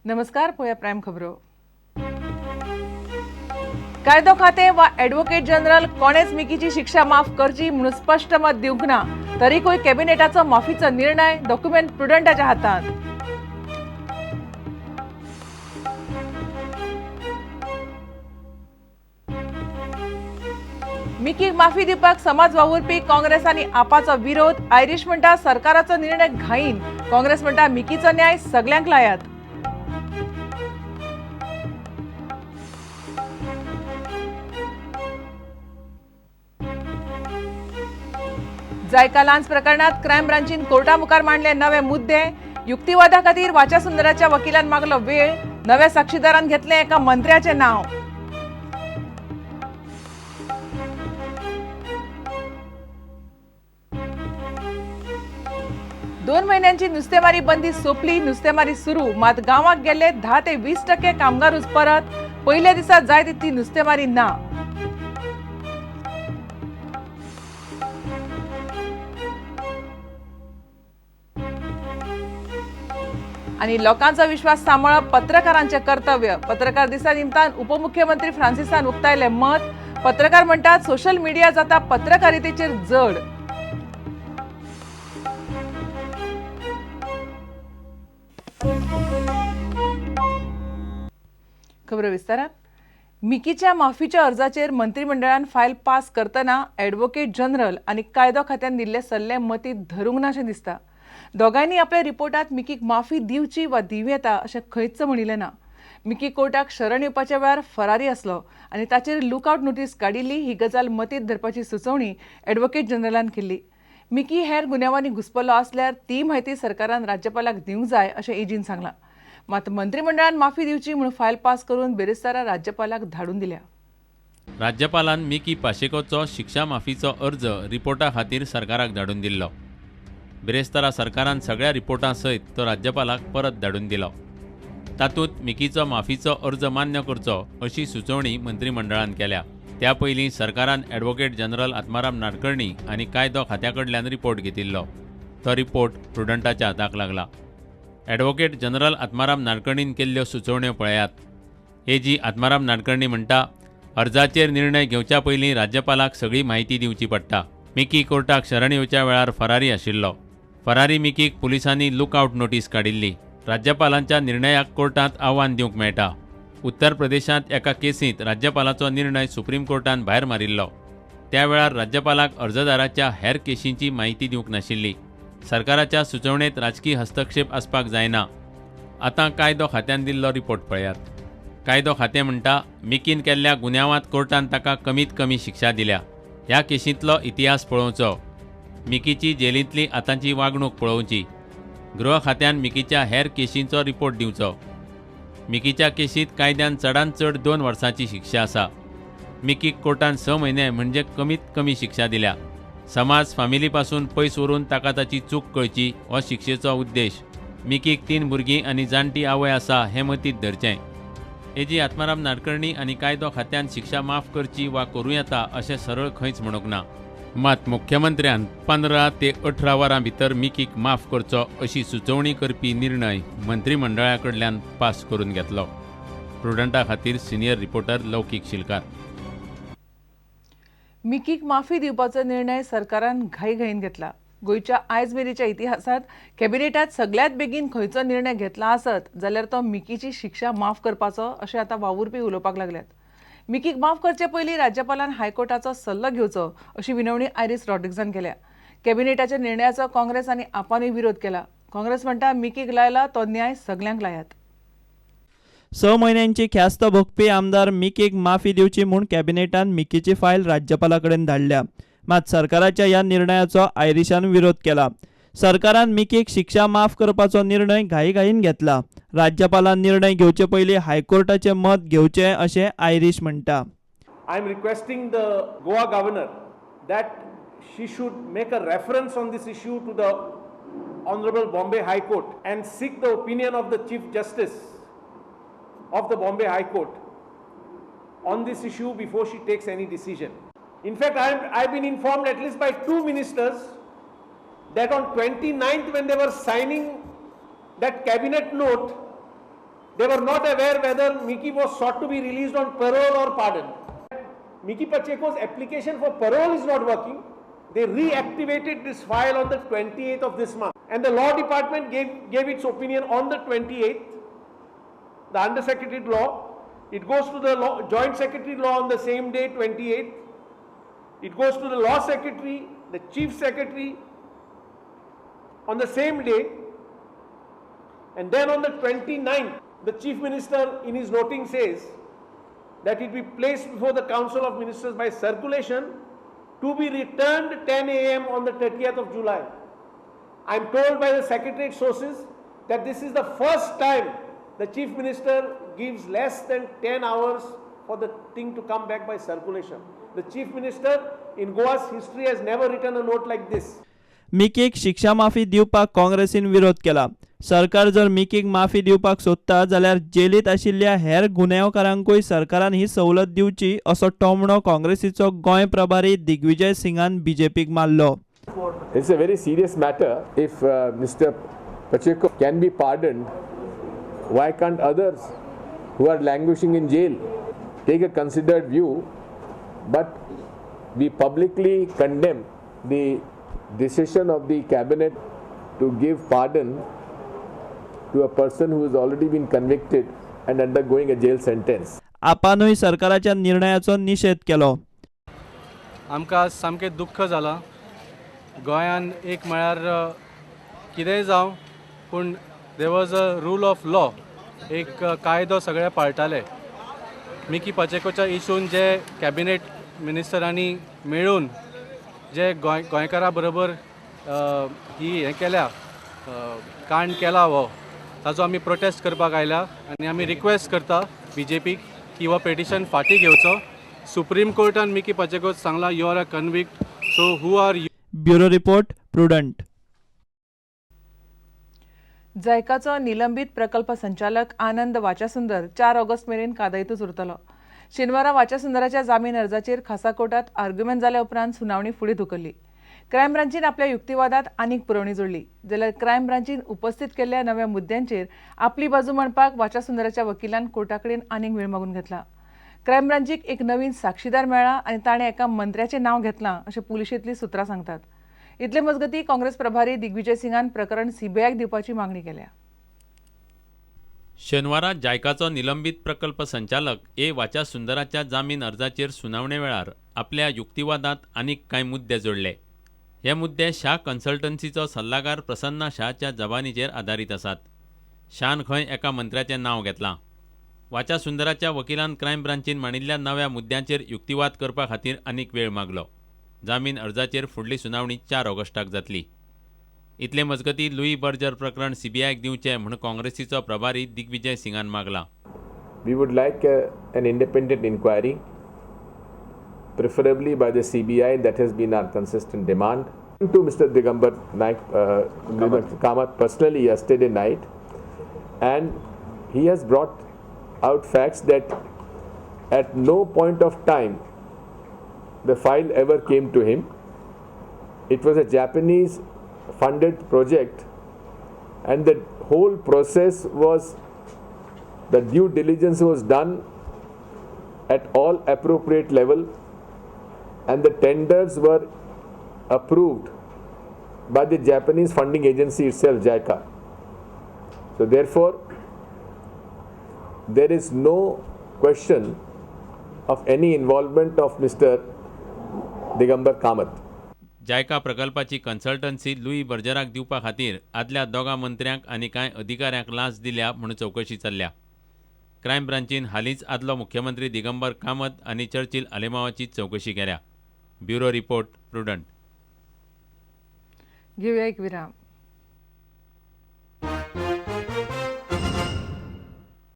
नमस्कार. पळया प्रायम खबरो. कायदो खाते वा ॲडव्होकेट जनरल कोणेच मिकीची शिक्षा माफ करची म्हणून स्पष्ट मत दिवंक ना. तरीकय कॅबिनेटाचो माफीचो निर्णय डॉक्युमेंट प्रुडंटाच्या हातांत. मिकीक माफी दिवपाक समाज वावुरपी काँग्रेस आनी आपाचो विरोध. आयरिश म्हणटा सरकाराचो निर्णय घाईन. काँग्रेस म्हणटा मिकीचो न्याय सगळ्यांक लायात. जायका लांच प्रकरणात क्रायम ब्रांचीन कोर्टा मुखार मांडले नवे मुद्दे. युक्तिवादा खातीर वाचा सुंदराच्या वकिलान मागलो वेळ. नव्या साक्षीदारान घेतले एका मंत्र्याचे नाव. दोन महिन्यांची नुस्तेमारी बंदी सोपली. नुस्तेमारी सुरू. मात गावात गेले 10 ते 20% कामगारूच परत. पहिल्या दिसा जाय तितली नुस्तेमारी ना. आणि लोकांचा विश्वास सांभाळप पत्रकारांचे कर्तव्य. पत्रकार दिसा निमतान उपमुख्यमंत्री फ्रांसिसान उक्तायले मत. पत्रकार म्हणतात सोशल मीडिया जाता पत्रकारितेचेर जड. खबर विस्तारात. मिकीच्या माफीच्या अर्जाचेर मंत्रिमंडळान फायल पास करतना ॲडव्होकेट जनरल आणि कायदो खात्यान दिल्ले सल्ले मतीत धरूंक नाशें दिसता. दोगांयनी आपल्या रिपोर्टात मिकीक माफी दिवची वा दिवं येता अशें खंयच म्हणिल्लें ना. मिकी कोर्टाक शरण येवपाच्या वेळार फरारी आसलो आनी ताचेर लुकआवट नोटीस काडिल्ली ही गजाल मतीत धरपाची सुचोवणी ॲडव्होकेट जनरलान केल्ली. मिकी हेर गुन्यांवांनी घुस्पल्लो आसल्यार ती म्हायती सरकारान राज्यपालाक दिवंक जाय अशें एजीन सांगलां. मात मंत्रिमंडळान माफी दिवची म्हणून फायल पास करून बेरेस्तारा राज्यपालाक धाडून दिल्या. राज्यपालान मिकी पाशेकोचो शिक्षा माफीचो अर्ज रिपोर्टा खातीर सरकाराक धाडून दिल्लो. बेरेस्तारा सरकारान सगळ्या रिपोर्टां सयत तो राज्यपालाक परत धाडून दिलो. तातूंत मिकीचो माफीचो अर्ज मान्य करचो अशी सुचोवणी मंत्रिमंडळान केल्या. त्या पयलीं सरकारान ॲडव्होकेट जनरल आत्माराम नाडकर्णी आनी कायदो खात्या कडल्यान रिपोर्ट घेतिल्लो. तो रिपोर्ट प्रुडंटाच्या हाताक लागला. ॲडव्होकेट जनरल आत्माराम नाडकर्णीन केल्ल्यो सुचोवण्यो पळयात. एजी आत्माराम नाडकर्णी म्हणटा अर्जाचेर निर्णय घेवच्या पयलीं राज्यपालाक सगळी म्हायती दिवची पडटा. मिकी कोर्टाक शरण येवच्या वेळार फरारी आशिल्लो. फरारी मिकीक पुलिसांनी लुकआवट नोटीस काडिल्ली. राज्यपालांच्या निर्णयाक कोर्टांत आव्हान दिवंक मेळटा. उत्तर प्रदेशांत एका केसींत राज्यपालाचो निर्णय सुप्रीम कोर्टान भायर मारिल्लो. त्या वेळार राज्यपालाक अर्जदाराच्या हेर केशींची म्हायती दिवंक नाशिल्ली. सरकाराच्या सुचोवणेंत राजकीय हस्तक्षेप आसपाक जायना. आतां कायदो खात्यान दिल्लो रिपोर्ट पळयात. कायदो खातें म्हणटा मिकीन केल्ल्या गुन्यांवांत कोर्टान ताका कमीत कमी शिक्षा दिल्या. ह्या केशींतलो इतिहास पळोवचो. मिकीची जेलींतली आतांची वागणूक पळोवची. गृह खात्यान मिकीच्या हेर केशींचो रिपोर्ट दिवचो. मिकीच्या केशींत कायद्यान चडांत चड 2 वर्सांची शिक्षा आसा. मिकीक कोर्टान 6 म्हयने म्हणजे कमीत कमी शिक्षा दिल्या. समाज फामिली पासून पयस व्हरून ताका ताची चूक कळची हो शिक्षेचो उद्देश. मिकीक 3 भुरगीं आनी जाणटी आवय आसा हें मतीत धरचें. एजी आत्माराम नाडकर्णी आनी कायदो खात्यान शिक्षा माफ करची वा करूं येता अशें सरळ खंयच म्हणूंक ना. मात मुख्यमंत्र्यान 15 ते 18 वरां भितर मिकीक माफ करचो अशी सुचोवणी करपी निर्णय मंत्रिमंडळा कडल्यान पास करून घेतलो. प्रुडंटा खातीर सिनियर रिपोर्टर लौकीक शिलकार. मिकीक माफी दिवपाचो निर्णय सरकारान घाईघाईन घेतला. गोंयच्या आयज मेरेच्या इतिहासात कॅबिनेटात सगळ्यात बेगीन खंयचो निर्णय घेतला आसत जाल्यार तो मिकीची शिक्षा माफ करपाचो अशें आतां वावुरपी उलोवपाक लागल्यात. मिकीक माफ करचे पयलीं राज्यपालान हायकोर्टाचो सल्लो घेवचो अशी विनवणी आयरिस रॉड्रिग्जान केल्या. कॅबिनेटाच्या निर्णयाचो काँग्रेस आनी आपानूय विरोध केला. काँग्रेस म्हणटा मिकीक लायला तो न्याय सगळ्यांक लायात. 6 म्हयन्यांची ख्यास्त भोगपी आमदार मिकीक माफी दिवची म्हूण कॅबिनेटान मिकीची फायल राज्यपाला कडेन धाडल्या. मात सरकाराच्या ह्या निर्णयाचो आयरिशान विरोध केला. सरकारान मिकीक शिक्षा माफ करपाचो निर्णय घाईघाईन घेतला. राज्यपालान निर्णय घेवचे पयलीं हायकोर्टाचें मत घेवचें अशें आयरिश म्हणटा. I am requesting the Goa governor that she should make a reference on this issue to the Honorable Bombay High Court and seek the opinion of the Chief Justice of the Bombay High Court on this issue before she takes any decision. In fact, I've been informed at least by 2 ministers that on 29th when they were signing that cabinet note, They were not aware whether Miki was sought to be released on parole or pardon. Miki Pacheco's application for parole is not working. They reactivated this file on the 28th of this month. And the law department gave its opinion on the 28th, the Undersecretary Law. It goes to the Joint Secretary Law on the same day, 28th. It goes to the Law Secretary, the Chief Secretary on the same day. And then on the 29th, the Chief Minister in his noting says that it be placed before the Council of Ministers by circulation to be returned 10 a.m. on the 30th of July. I am told by the Secretariat sources that this is the first time the Chief Minister gives less than 10 hours for the thing to come back by circulation. The Chief Minister in Goa's history has never written a note like this. मिकीक शिक्षा माफी दिवपाक काँग्रेसीन विरोध केला. सरकार जर मिकीक माफी दिवपाक सोदता जाल्यार जेलीत आशिल्ल्या हेर गुन्यांवकारांकूय सरकारान ही सवलत दिवची असो टोमणो काँग्रेसीचो गोंय प्रभारी दिग्विजय सिंगान बीजेपीक मारलो. It's a very serious matter. If Mr. Pacheco can be pardoned, why can't others who are languishing in jail take a considered view? But we publicly condemn the decision of the cabinet to give pardon to a person who has already been convicted and undergoing a jail sentence. आपानूय सरकाराच्या निर्णयाचो निषेध केलो. आमकां सामकें दुख्ख जालां. गोंयान एक म्हळ्यार कितेंय जावं पूण there was a rule of law. एक कायदो सगळे पाळटाले. मिकी पाचेकोच्या इशून जे कॅबिनेट मिनिस्टरांनी मेळून जे गोंयकारा बरोबर ही हें केल्या कांड केला हो ताजो आमी प्रोटेस्ट करपाक आयल्या आनी आमी रिक्वेस्ट करता बीजेपीक की हो पेटिशन फाटीं घेवचो. सुप्रीम कोर्टान मिकी पाचेको सांगला you are a convict, so who are you. Bureau report Prudent. जायकाचो निलंबीत प्रकल्प संचालक आनंद वाचासुंदर 4 ऑगस्ट मेरेन कादयतूच उरतलो. शेनवारा वाचासुंदराच्या जामीन अर्जाचेर खासा कोर्टात आर्ग्युमेंट जाल्या उपरांत सुनावणी फुडें धुकल्ली. क्रायम ब्रांचीन आपल्या युक्तिवादांत आनीक पुरवणी जोडली जाल्यार क्रायम ब्रांचीन उपस्थित केल्ल्या नव्या मुद्द्यांचेर आपली बाजू मांडपाक वाचासुंदराच्या वकिलान कोर्टा कडेन आनीक वेळ मागून घेतला. क्रायम ब्रांचीक एक नवीन साक्षीदार मेळ्ळा आनी ताणें एका मंत्र्याचें नांव घेतलां अशें पुलिशेंतलीं सुत्रां सांगतात. इतले मजगतीं काँग्रेस प्रभारी दिग्विजय सिंगान प्रकरण सीबीआयक दिवपाची मागणी केल्या. शेनवारा जायकाचो निलंबीत प्रकल्प संचालक ए वाचासुंदराच्या जामीन अर्जाचेर सुनावणे वेळार आपल्या युक्तिवादांत आनीक कांय मुद्दे जोडले. हे मुद्दे शाह कन्सल्टन्सीचो सल्लागार प्रसन्ना शाहच्या जबानीचेर आदारीत आसात. शान खंय एका मंत्र्याचें नांव घेतलां. वाचासुंदराच्या वकिलान क्रायम ब्रांचीन मांडिल्ल्या नव्या मुद्द्यांचेर युक्तिवाद करपा खातीर आनीक वेळ मागलो. जामीन अर्जाचेर फुडली सुनावणी 4 ऑगस्टाक जातली. इतले मजगतीं लुई बर्जर प्रकरण सीबीआयक दिवचें म्हूण काँग्रेसीचो प्रभारी Digvijay सिंगान मागला. We would like an independent inquiry, preferably by the CBI. That has been our consistent demand. To Mr. Digambar Naik, Kamath personally yesterday night, and he has brought out facts that at no point of time the file ever came to him. It was a Japanese funded project, and the whole process was, the due diligence was done at all appropriate level, and the tenders were approved by the Japanese funding agency itself, JICA. So therefore there is no question of any involvement of Mr. Digambar Kamath. JICA प्रकल्पाची consultancy Louis बर्जराक दिवपा खातीर आदल्या दोगां मंत्र्यांक आनी कांय अधिकाऱ्यांक launch दिल्या म्हूण चवकशी चल्ल्या. क्रायम ब्रांचीन हालींच आदलो मुख्यमंत्री दिगंबर कामत आनी चर्चिल आलेमावाची चवकशी केल्या. Bureau report prudent. घेऊया एक विराम.